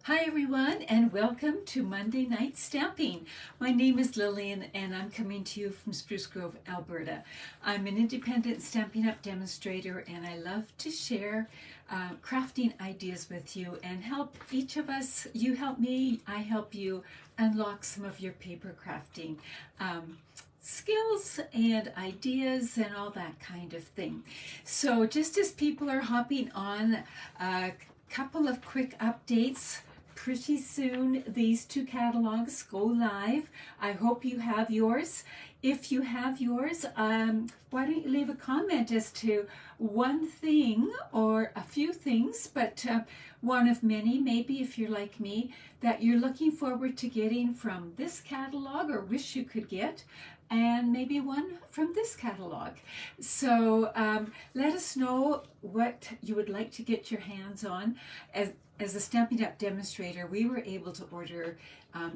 Hi everyone, and welcome to Monday Night Stamping. My name is Lillian and I'm coming to you from Spruce Grove, Alberta. I'm an independent Stampin' Up! Demonstrator and I love to share crafting ideas with you and help each of us. You help me, I help you unlock some of your paper crafting skills and ideas and all that kind of thing. So just as people are hopping on, a couple of quick updates. Pretty soon these two catalogs go live. I hope you have yours. If you have yours, why don't you leave a comment as to one thing or a few things, but one of many, maybe if you're like me, that you're looking forward to getting from this catalog or wish you could get, and maybe one from this catalog. So let us know what you would like to get your hands on. As a Stampin' Up! Demonstrator, we were able to order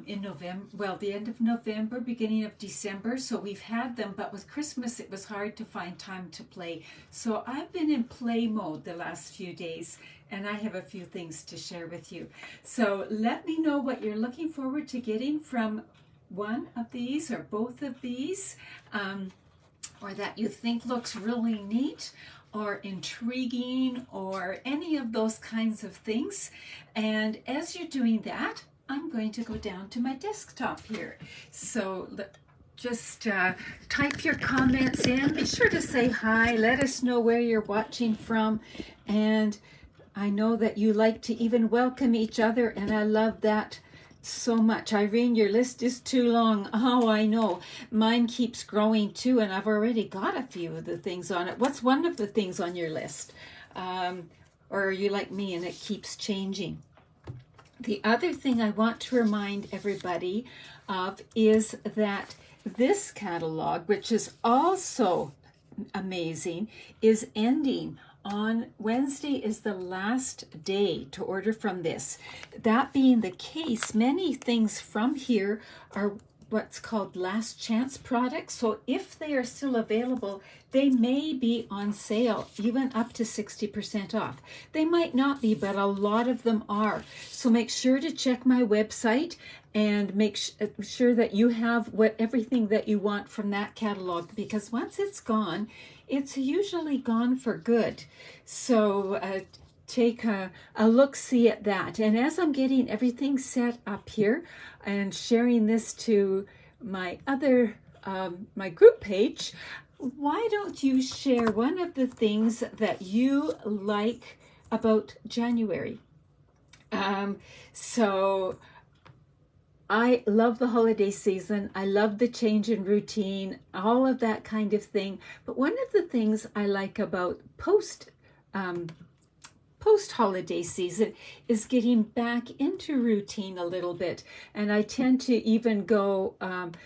in November, well, the end of November, beginning of December, so we've had them, but with Christmas it was hard to find time to play. So I've been in play mode the last few days, and I have a few things to share with you. So let me know what you're looking forward to getting from one of these or both of these, or that you think looks really neat or intriguing or any of those kinds of things. And as you're doing that, I'm going to go down to my desktop here. So just type your comments in. Be sure to say hi. Let us know where you're watching from. And I know that you like to even welcome each other, and I love that so much. Irene, your list is too long. Oh, I know. Mine keeps growing too, and I've already got a few of the things on it. What's one of the things on your list? Or are you like me and it keeps changing? The other thing I want to remind everybody of is that this catalog, which is also amazing, is ending on Wednesday. Is the last day to order from this. That being the case, many things from here are what's called last chance products. So if they are still available, they may be on sale, even up to 60% off. They might not be, but a lot of them are. So make sure to check my website and make sure that you have everything that you want from that catalog, because once it's gone, it's usually gone for good. So take a look-see at that. And as I'm getting everything set up here and sharing this to my other, my group page, why don't you share one of the things that you like about January? So I love the holiday season. I love the change in routine, all of that kind of thing. But one of the things I like about post-holiday season is getting back into routine a little bit. And I tend to even go and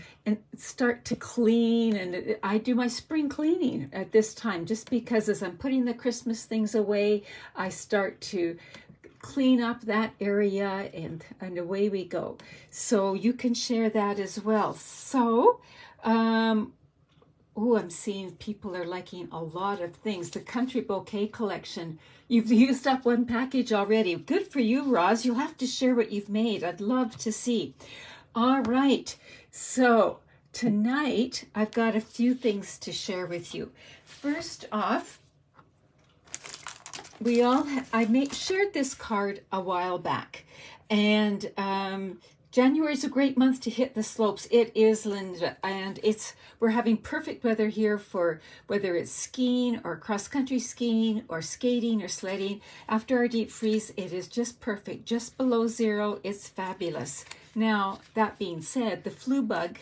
start to clean, and I do my spring cleaning at this time, just because as I'm putting the Christmas things away, I start to clean up that area, and away we go. So you can share that as well. So oh, I'm seeing people are liking a lot of things. The Country Bouquet collection. You've used up one package already. Good for you, Roz. You'll have to share what you've made. I'd love to see. All right. So tonight I've got a few things to share with you. First off, I shared this card a while back, and January is a great month to hit the slopes. It is, Linda, and we're having perfect weather here for whether it's skiing or cross-country skiing or skating or sledding. After our deep freeze, it is just perfect, just below zero. It's fabulous. Now, that being said, the flu bug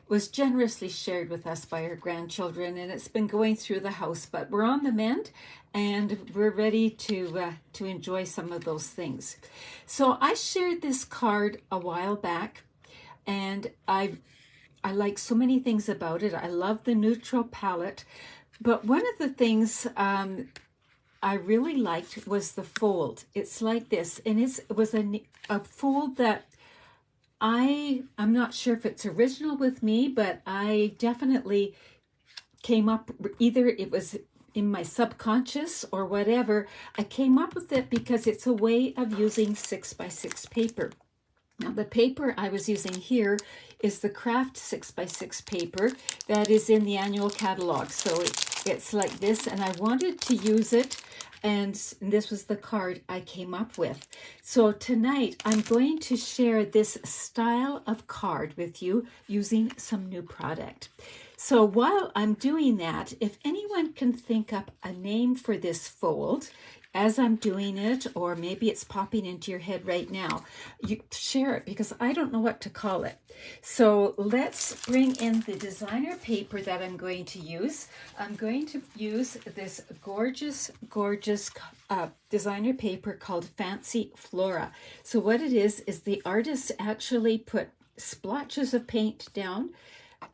was generously shared with us by our grandchildren, and it's been going through the house, but we're on the mend and we're ready to enjoy some of those things. So I shared this card a while back, and I like so many things about it. I love the neutral palette, but one of the things I really liked was the fold. It's like this, and it was a fold that I'm not sure if it's original with me, but I definitely came up, either it was in my subconscious or whatever, I came up with it because it's a way of using 6x6 paper. Now the paper I was using here is the craft 6x6 paper that is in the annual catalog. So it's like this, and I wanted to use it, and this was the card I came up with. So tonight I'm going to share this style of card with you using some new product. So while I'm doing that, if anyone can think up a name for this fold as I'm doing it, or maybe it's popping into your head right now, you share it, because I don't know what to call it. So let's bring in the designer paper that I'm going to use. I'm going to use this gorgeous designer paper called Fancy Flora. So what it is the artist actually put splotches of paint down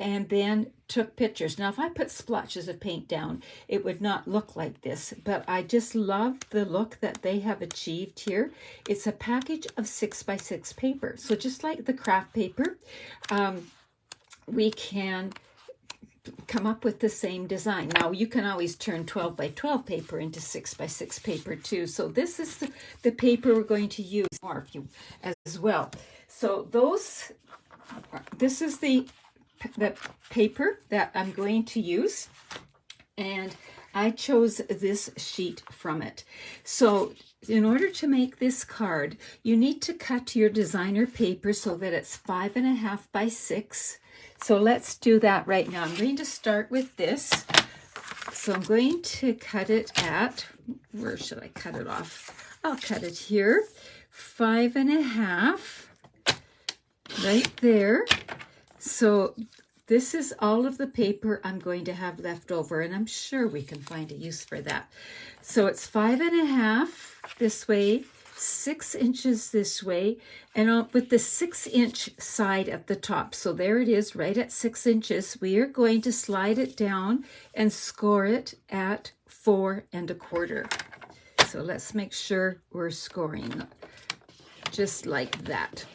and then took pictures. Now, if I put splotches of paint down, it would not look like this, but I just love the look that they have achieved here. It's a package of 6x6 paper. So just like the craft paper, we can come up with the same design. Now, you can always turn 12x12 paper into 6x6 paper too. So this is the paper we're going to use more as well. So this is the paper that I'm going to use, and I chose this sheet from it. So in order to make this card, you need to cut your designer paper so that it's 5.5 by 6. So let's do that right now. I'm going to start with this. So I'm going to cut it at, where should I cut it off? I'll cut it here, 5.5, right there. So this is all of the paper I'm going to have left over, and I'm sure we can find a use for that. So it's 5.5 this way, 6 inches this way, and with the 6-inch side at the top. So there it is, right at 6 inches. We are going to slide it down and score it at 4.25. So let's make sure we're scoring just like that.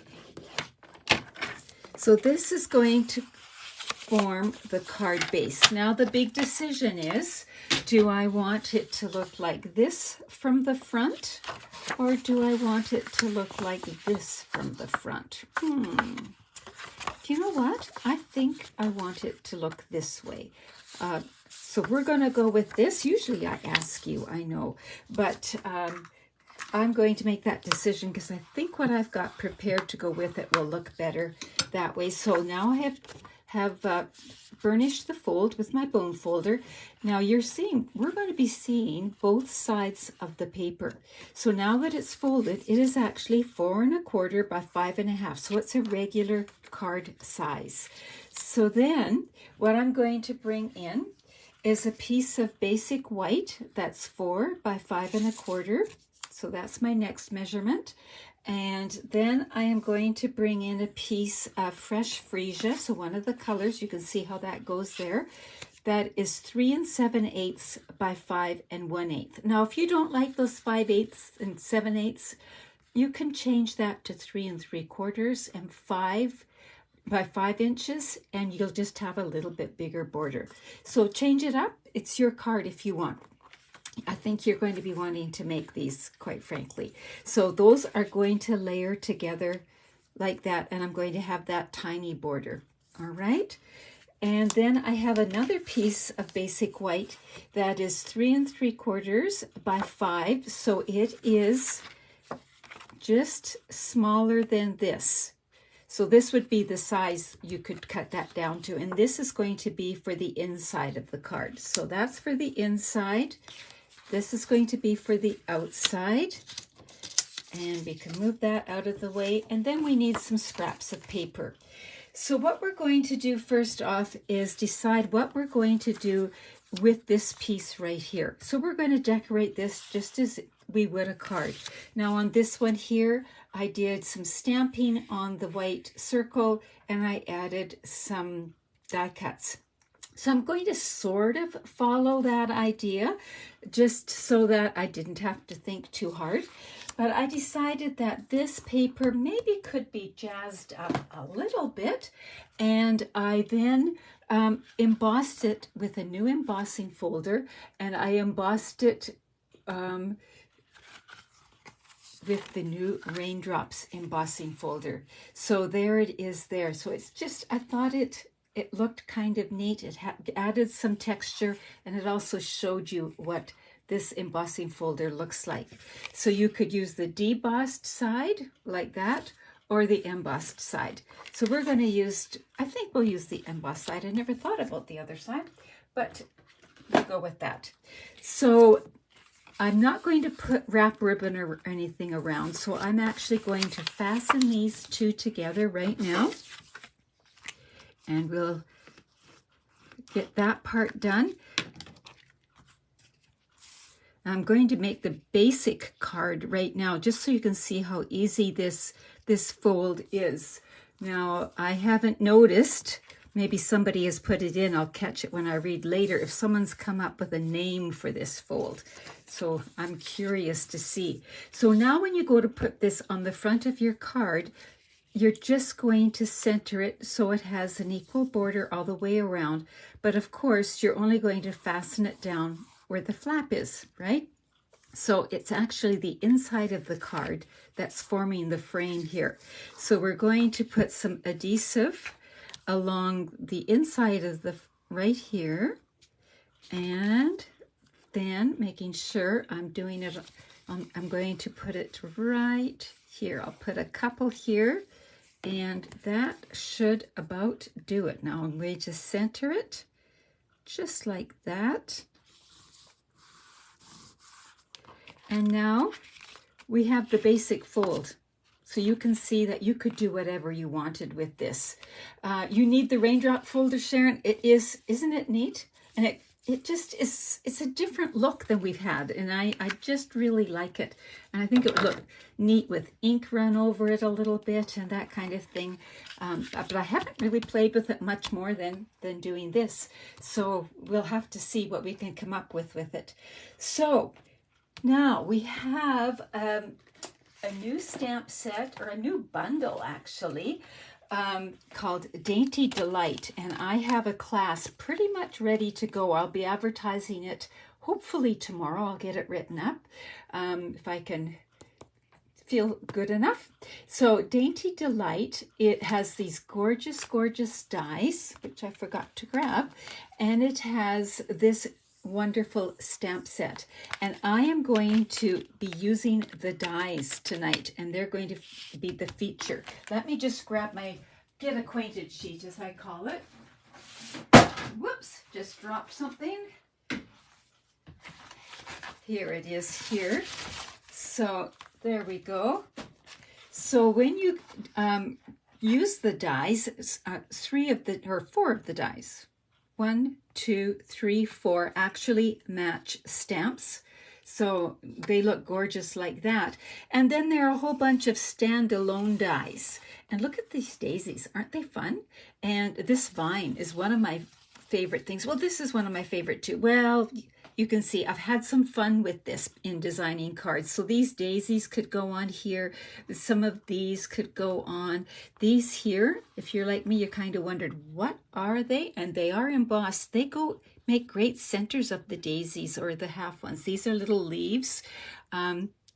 So this is going to form the card base. Now the big decision is, do I want it to look like this from the front, or do I want it to look like this from the front? Do you know what? I think I want it to look this way. So we're going to go with this. Usually I ask you, I know, but I'm going to make that decision because I think what I've got prepared to go with it will look better that way. So now I have burnished the fold with my bone folder. Now we're going to be seeing both sides of the paper. So now that it's folded, it is actually 4.25 by 5.5. So it's a regular card size. So then what I'm going to bring in is a piece of basic white that's 4 by 5.25. So that's my next measurement. And then I am going to bring in a piece of fresh freesia. So one of the colors, you can see how that goes there. That is 3 7/8 by 5 1/8. Now, if you don't like those 5/8 and 7/8, you can change that to 3 3/4 and 5 by 5 inches, and you'll just have a little bit bigger border. So change it up. It's your card if you want. I think you're going to be wanting to make these, quite frankly. So those are going to layer together like that, and I'm going to have that tiny border. All right. And then I have another piece of basic white that is 3 3/4 by 5. So it is just smaller than this. So this would be the size you could cut that down to. And this is going to be for the inside of the card. So that's for the inside. This is going to be for the outside, and we can move that out of the way. And then we need some scraps of paper. So what we're going to do first off is decide what we're going to do with this piece right here. So we're going to decorate this just as we would a card. Now on this one here, I did some stamping on the white circle, and I added some die cuts. So I'm going to sort of follow that idea just so that I didn't have to think too hard. But I decided that this paper maybe could be jazzed up a little bit. And I then embossed it with a new embossing folder, and I embossed it with the new raindrops embossing folder. So there it is there. So it's just, I thought it looked kind of neat. It added some texture, and it also showed you what this embossing folder looks like. So you could use the debossed side like that, or the embossed side. So we're going to use, I think we'll use the embossed side. I never thought about the other side, but we'll go with that. So I'm not going to wrap ribbon or anything around, so I'm actually going to fasten these two together right now. And we'll get that part done. I'm going to make the basic card right now, just so you can see how easy this fold is. Now, I haven't noticed, maybe somebody has put it in, I'll catch it when I read later, if someone's come up with a name for this fold. So I'm curious to see. So now when you go to put this on the front of your card, you're just going to center it so it has an equal border all the way around. But of course, you're only going to fasten it down where the flap is, right? So it's actually the inside of the card that's forming the frame here. So we're going to put some adhesive along the inside of the right here, and then making sure I'm doing it, I'm going to put it right here. I'll put a couple here, and that should about do it. Now I'm going to center it just like that. And now we have the basic fold. So you can see that you could do whatever you wanted with this. You need the raindrop folder, Sharon. It is, isn't it neat? And it just is, it's a different look than we've had. And I just really like it. And I think it would look neat with ink run over it a little bit and that kind of thing. But I haven't really played with it much more than doing this. So we'll have to see what we can come up with it. So now we have a new stamp set, or a new bundle actually, called Dainty Delight, and I have a class pretty much ready to go. I'll be advertising it hopefully tomorrow. I'll get it written up if I can feel good enough. So Dainty Delight, it has these gorgeous, gorgeous dies, which I forgot to grab, and it has this wonderful stamp set, and I am going to be using the dies tonight, and they're going to be the feature. Let me just grab my get acquainted sheet, as I call it. Whoops, just dropped something. Here it is here. So there we go. So when you use the dies, four of the dies, 1, 2, 3, 4 actually match stamps. So they look gorgeous like that. And then there are a whole bunch of standalone dies. And look at these daisies. Aren't they fun? And this vine is one of my favorite things. Well, this is one of my favorite too. Well, you can see I've had some fun with this in designing cards. So these daisies could go on here. Some of these could go on. These here, if you're like me, you kind of wondered, what are they? And they are embossed. They go make great centers of the daisies or the half ones. These are little leaves.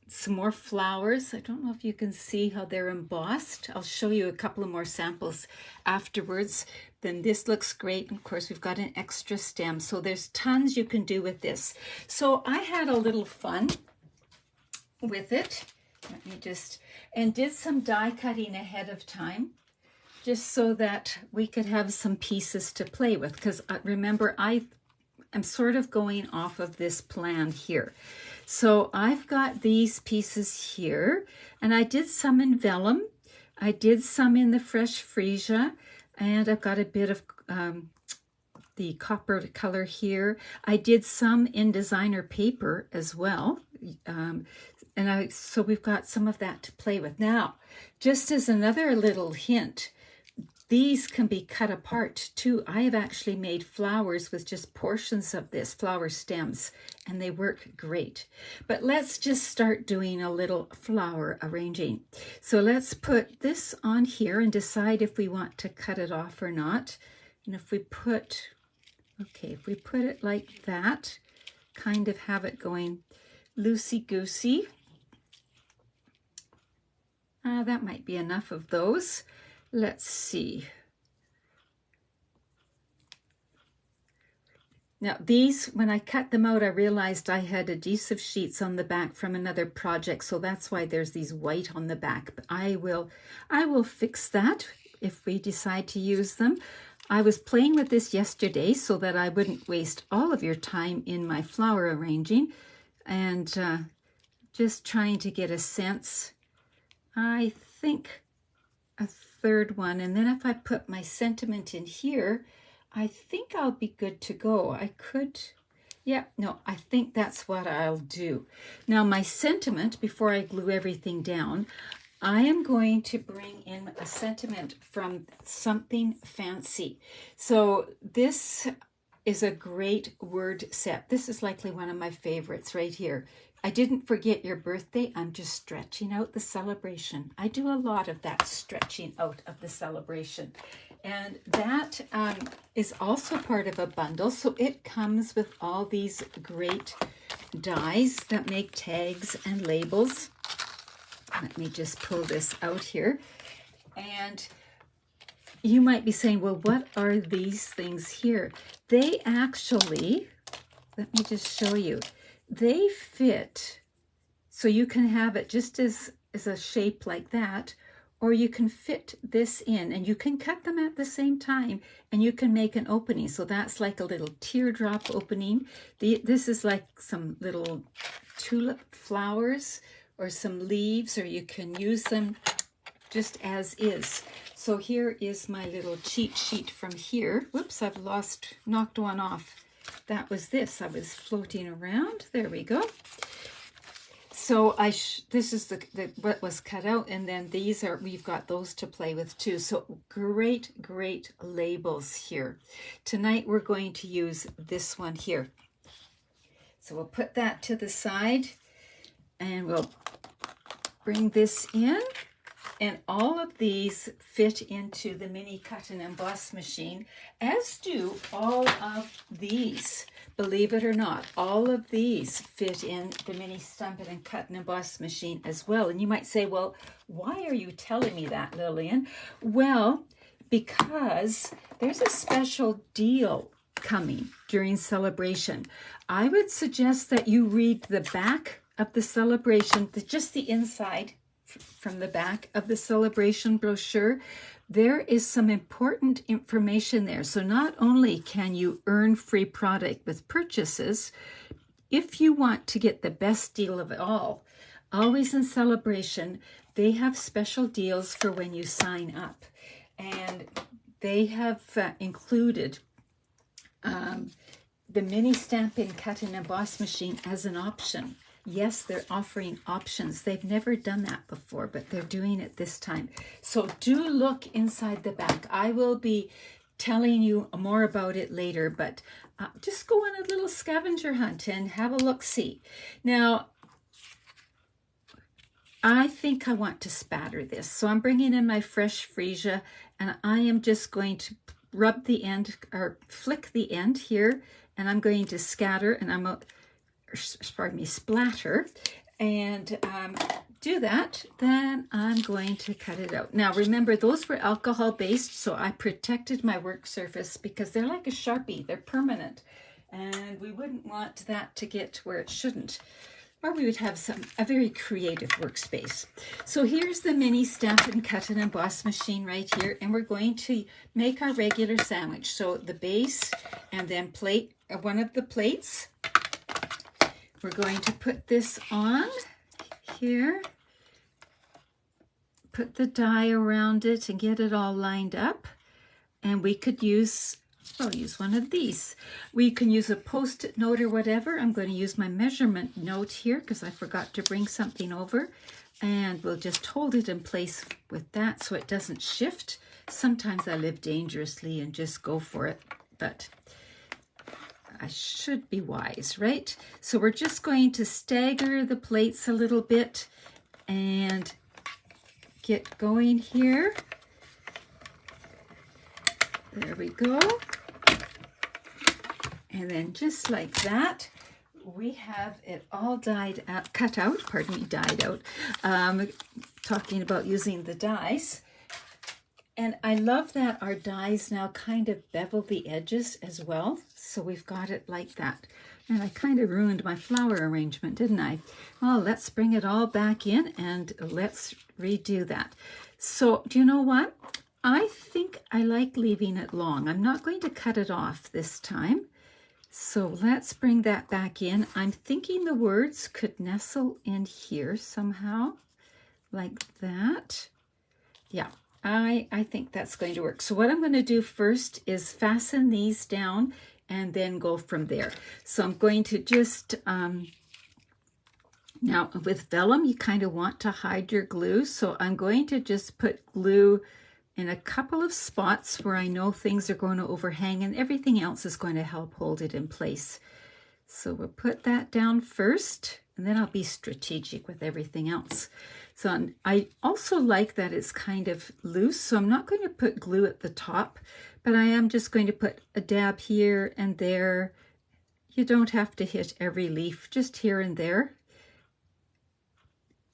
Some more flowers. I don't know if you can see how they're embossed. I'll show you a couple of more samples afterwards. Then this looks great. Of course, we've got an extra stem. So there's tons you can do with this. So I had a little fun with it. Let me and did some die cutting ahead of time, just so that we could have some pieces to play with. Because remember, I'm sort of going off of this plan here. So I've got these pieces here, and I did some in vellum. I did some in the fresh freesia, and I've got a bit of the copper color here. I did some in designer paper as well. So we've got some of that to play with. Now, just as another little hint, these can be cut apart too. I have actually made flowers with just portions of this, flower stems, and they work great. But let's just start doing a little flower arranging. So let's put this on here and decide if we want to cut it off or not. And if we put, okay, if we put it like that, kind of have it going loosey-goosey. That might be enough of those. Let's see. Now these, when I cut them out, I realized I had adhesive sheets on the back from another project, so that's why there's these white on the back. But I will fix that if we decide to use them. I was playing with this yesterday so that I wouldn't waste all of your time in my flower arranging, and just trying to get a sense. I think a third one, and then if I put my sentiment in here, I think I'll be good to go. I could, yeah, no, I think that's what I'll do. Now my sentiment, before I glue everything down, I am going to bring in a sentiment from Something Fancy. So this is a great word set. This is likely one of my favorites right here. I didn't forget your birthday. I'm just stretching out the celebration. I do a lot of that, stretching out of the celebration. And that is also part of a bundle. So it comes with all these great dies that make tags and labels. Let me just pull this out here. And you might be saying, well, what are these things here? They actually, let me just show you. They fit, so you can have it just as a shape like that, or you can fit this in, and you can cut them at the same time, and you can make an opening. So that's like a little teardrop opening. This is like some little tulip flowers or some leaves, or you can use them just as is. So here is my little cheat sheet from here. Whoops, I've knocked one off. That was this. I was floating around. There we go. So this is the what was cut out, and then these are, we've got those to play with too. So great labels here. Tonight we're going to use this one here. So we'll put that to the side, and we'll bring this in. And all of these fit into the mini cut and emboss machine, as do all of these. Believe it or not, all of these fit in the mini Stampin' and Cut and Emboss machine as well. And you might say, well, why are you telling me that, Lillian? Well, because there's a special deal coming during celebration. I would suggest that you read the back of the celebration, just the inside from the back of the celebration brochure. There is some important information there. So not only can you earn free product with purchases, if you want to get the best deal of it all, always in celebration, they have special deals for when you sign up. And they have included the mini Stampin' Cut and Emboss machine as an option. Yes, they're offering options. They've never done that before, but they're doing it this time. So do look inside the back. I will be telling you more about it later, but just go on a little scavenger hunt and have a look-see. Now, I think I want to spatter this. So I'm bringing in my fresh freesia, and I am just going to rub the end, or flick the end here, and I'm going to scatter, and splatter, and do that. Then I'm going to cut it out. Now remember, those were alcohol based, so I protected my work surface because they're like a Sharpie. They're permanent, and we wouldn't want that to get where it shouldn't, or we would have a very creative workspace. So here's the mini Stampin' Cut and Emboss machine right here, and we're going to make our regular sandwich. So the base, and then one of the plates. We're going to put this on here, put the die around it and get it all lined up. And we could use, I'll use one of these. We can use a Post-it note or whatever. I'm going to use my measurement note here because I forgot to bring something over. And we'll just hold it in place with that so it doesn't shift. Sometimes I live dangerously and just go for it, but I should be wise, right? So we're just going to stagger the plates a little bit and get going here. There we go. And then just like that, we have it all cut out, pardon me, dyed out. Talking about using the dies. And I love that our dies now kind of bevel the edges as well. So we've got it like that. And I kind of ruined my flower arrangement, didn't I? Well, let's bring it all back in and let's redo that. So do you know what? I think I like leaving it long. I'm not going to cut it off this time. So let's bring that back in. I'm thinking the words could nestle in here somehow, like that. Yeah, I think that's going to work. So what I'm going to do first is fasten these down and then go from there. So I'm going to just, now with vellum, you kind of want to hide your glue. So I'm going to just put glue in a couple of spots where I know things are going to overhang, and everything else is going to help hold it in place. So we'll put that down first, and then I'll be strategic with everything else. So I also like that it's kind of loose, so I'm not going to put glue at the top, but I am just going to put a dab here and there. You don't have to hit every leaf, just here and there.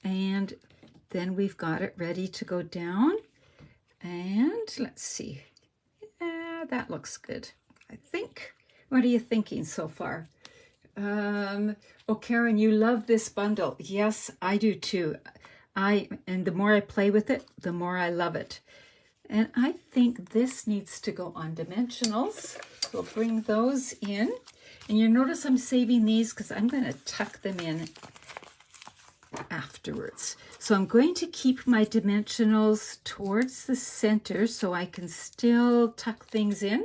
And then we've got it ready to go down. And let's see, that looks good, I think. What are you thinking so far? Oh, Karen, you love this bundle. Yes, I do too. And the more I play with it, the more I love it. And I think this needs to go on dimensionals. We'll bring those in. And you notice I'm saving these because I'm going to tuck them in afterwards. So I'm going to keep my dimensionals towards the center so I can still tuck things in.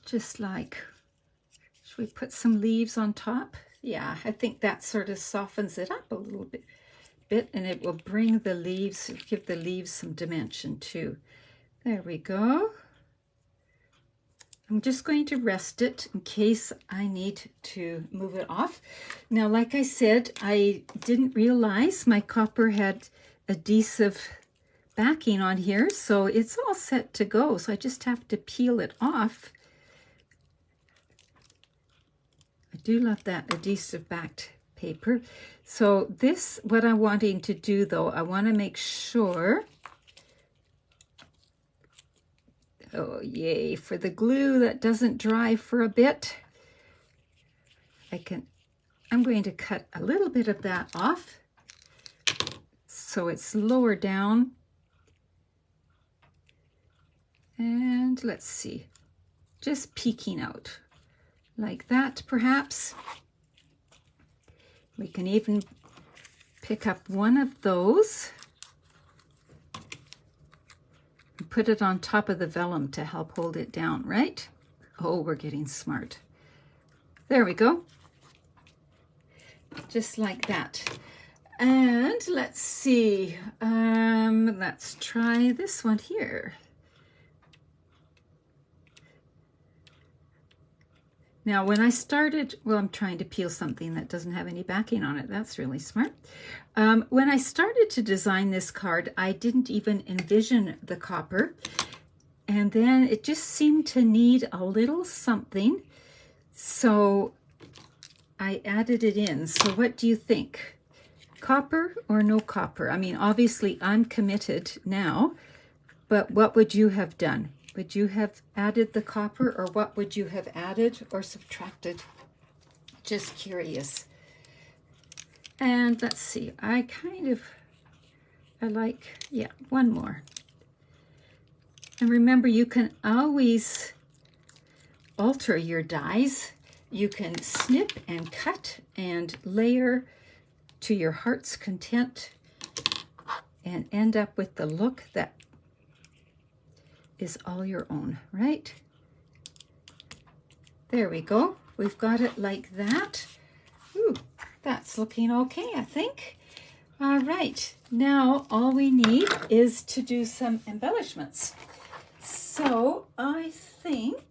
Just like, should we put some leaves on top? Yeah, I think that sort of softens it up a little bit, and it will bring the leaves, give the leaves some dimension too. There we go. I'm just going to rest it in case I need to move it off. Now, like I said, I didn't realize my copper had adhesive backing on here, so it's all set to go. So I just have to peel it off. I do love that adhesive backed paper. So this, what I'm wanting to do though, I want to make sure, oh yay, for the glue that doesn't dry for a bit, I'm going to cut a little bit of that off so it's lower down. And let's see, just peeking out like that perhaps. We can even pick up one of those and put it on top of the vellum to help hold it down, right? Oh, we're getting smart. There we go. Just like that. And let's see, let's try this one here. Now, when I started, well, I'm trying to peel something that doesn't have any backing on it. That's really smart. When I started to design this card, I didn't even envision the copper. And then it just seemed to need a little something. So I added it in. So what do you think? Copper or no copper? I mean, obviously I'm committed now, but what would you have done? Would you have added the copper, or what would you have added or subtracted? Just curious. And let's see, I like, yeah, one more. And remember, you can always alter your dies. You can snip and cut and layer to your heart's content and end up with the look that is all your own, right? There we go. We've got it like that. Ooh, that's looking okay, I think. All right, now all we need is to do some embellishments. So I think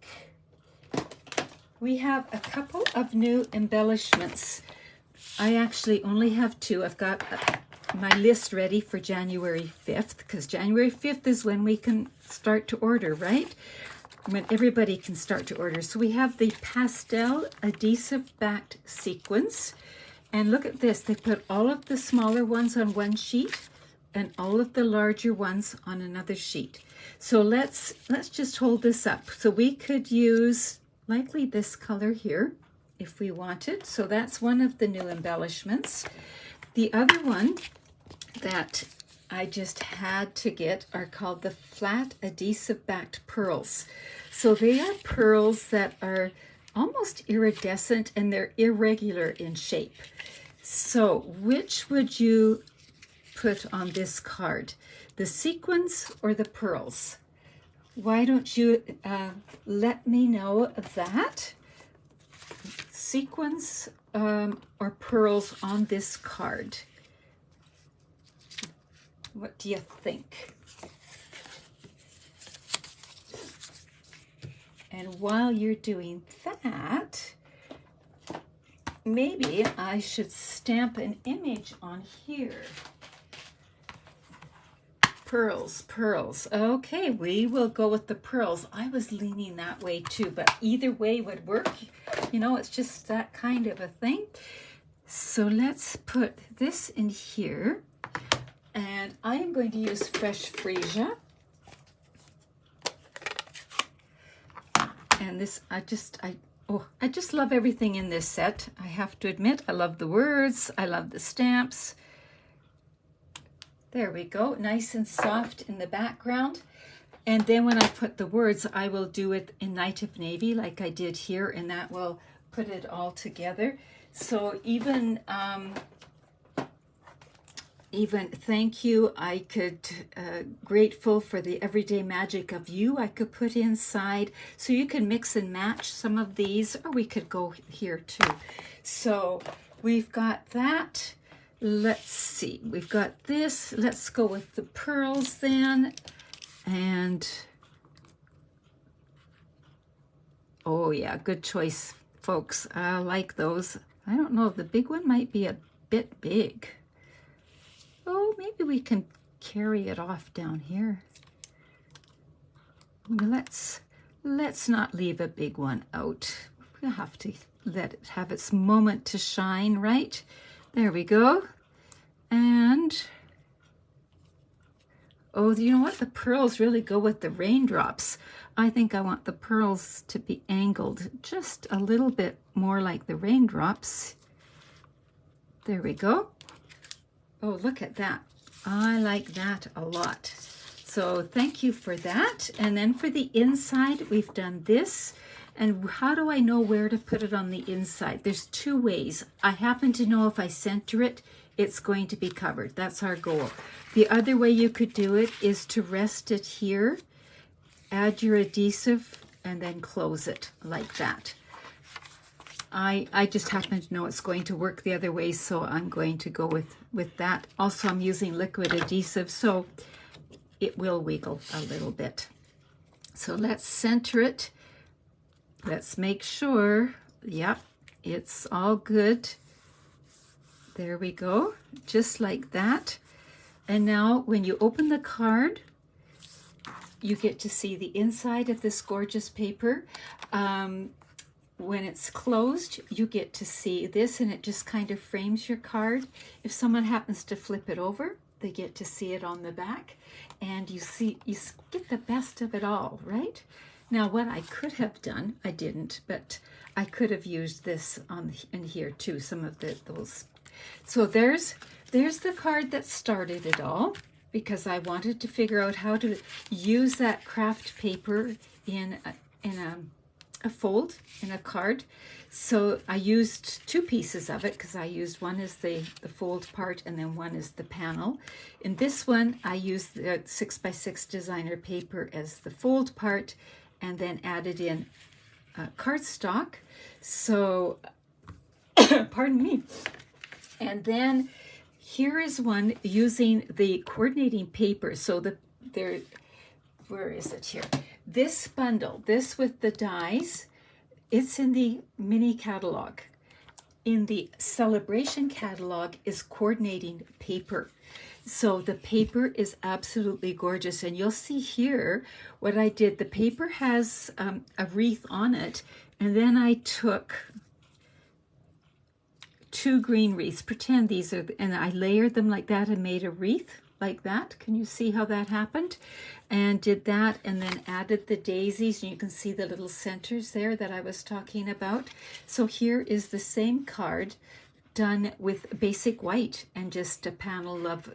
we have a couple of new embellishments. I actually only have two. I've got my list ready for January 5th, because January 5th is when we can start to order, right? When everybody can start to order. So we have the pastel adhesive backed sequins. And look at this, they put all of the smaller ones on one sheet and all of the larger ones on another sheet. So let's just hold this up. So we could use likely this color here if we wanted. So that's one of the new embellishments. The other one that I just had to get are called the flat adhesive backed pearls. So they are pearls that are almost iridescent and they're irregular in shape. So which would you put on this card? The sequins or the pearls? Why don't you let me know that? Sequins or pearls on this card? What do you think? And while you're doing that, maybe I should stamp an image on here. Pearls, pearls. Okay, we will go with the pearls. I was leaning that way too, but either way would work. You know, it's just that kind of a thing. So let's put this in here. And I am going to use fresh freesia. And this, I just love everything in this set. I have to admit, I love the words, I love the stamps. There we go, nice and soft in the background. And then when I put the words, I will do it in Night of Navy like I did here, and that will put it all together. So even thank you, I could, grateful for the everyday magic of you, I could put inside. So you can mix and match some of these, or we could go here too. So we've got that. Let's see, we've got this. Let's go with the pearls then. And, oh yeah, good choice, folks. I like those. I don't know, the big one might be a bit big. Oh, maybe we can carry it off down here. Let's not leave a big one out. We'll have to let it have its moment to shine, right? There we go. And, oh, you know what? The pearls really go with the raindrops. I think I want the pearls to be angled just a little bit more like the raindrops. There we go. Oh, look at that. I like that a lot. So thank you for that. And then for the inside, we've done this. And how do I know where to put it on the inside? There's two ways. I happen to know if I center it, it's going to be covered. That's our goal. The other way you could do it is to rest it here, add your adhesive, and then close it like that. I just happen to know it's going to work the other way, so I'm going to go with that. Also, I'm using liquid adhesive, so it will wiggle a little bit. So let's center it. Let's make sure, yep, it's all good. There we go, just like that. And now when you open the card, you get to see the inside of this gorgeous paper. When it's closed, you get to see this, and it just kind of frames your card. If someone happens to flip it over, they get to see it on the back, and you get the best of it all, right? Now, what I could have done, I didn't, but I could have used this in here too, some of those. So there's the card that started it all, because I wanted to figure out how to use that craft paper in a fold, in a card. So I used two pieces of it, because I used one as the fold part and then one as the panel. In this one, I used the 6x6 designer paper as the fold part, and then added in cardstock. So, pardon me. And then here is one using the coordinating paper. So where is it here? This bundle, this with the dies, it's in the mini catalog. in the celebration catalog is coordinating paper. So the paper is absolutely gorgeous, and you'll see here what I did. The paper has a wreath on it, and then I took 2 green wreaths, pretend these are, and I layered them like that and made a wreath like that. Can you see how that happened? And did that, and then added the daisies, and you can see the little centers there that I was talking about. So here is the same card done with basic white and just a panel of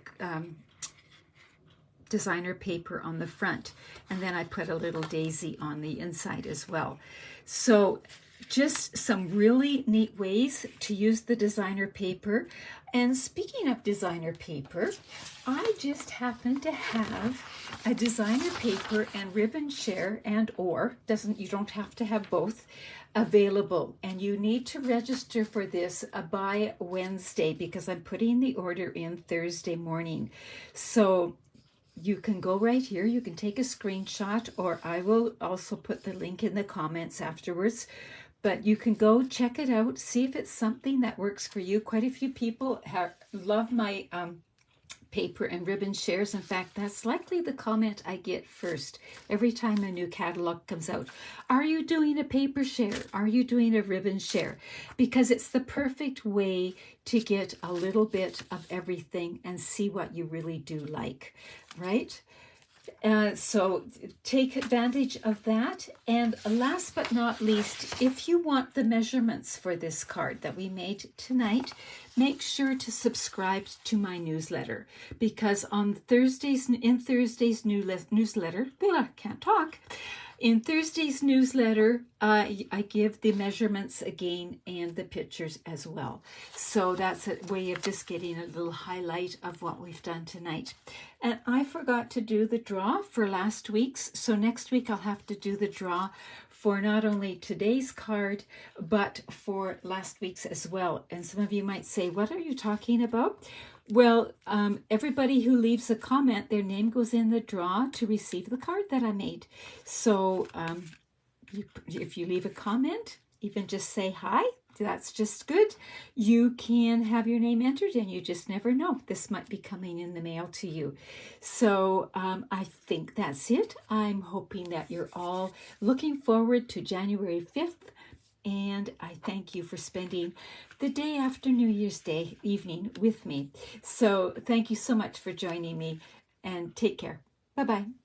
designer paper on the front, and then I put a little daisy on the inside as well. So just some really neat ways to use the designer paper. And speaking of designer paper, I just happen to have a designer paper and ribbon share you don't have to have both available, and you need to register for this by Wednesday because I'm putting the order in Thursday morning. So you can go right here, you can take a screenshot, or I will also put the link in the comments afterwards. But you can go check it out, see if it's something that works for you. Quite a few people love my paper and ribbon shares. In fact, that's likely the comment I get first every time a new catalog comes out. Are you doing a paper share? Are you doing a ribbon share? Because it's the perfect way to get a little bit of everything and see what you really do like, right? So take advantage of that. And last but not least, if you want the measurements for this card that we made tonight, make sure to subscribe to my newsletter, because on Thursdays, in Thursday's newsletter, in Thursday's newsletter, I give the measurements again and the pictures as well. So that's a way of just getting a little highlight of what we've done tonight. And I forgot to do the draw for last week's, so next week I'll have to do the draw for not only today's card, but for last week's as well. And some of you might say, what are you talking about? Well, everybody who leaves a comment, their name goes in the draw to receive the card that I made. So if you leave a comment, even just say hi, that's just good. You can have your name entered, and you just never know. This might be coming in the mail to you. So I think that's it. I'm hoping that you're all looking forward to January 5th. And I thank you for spending the day after New Year's Day evening with me. So thank you so much for joining me, and take care. Bye-bye.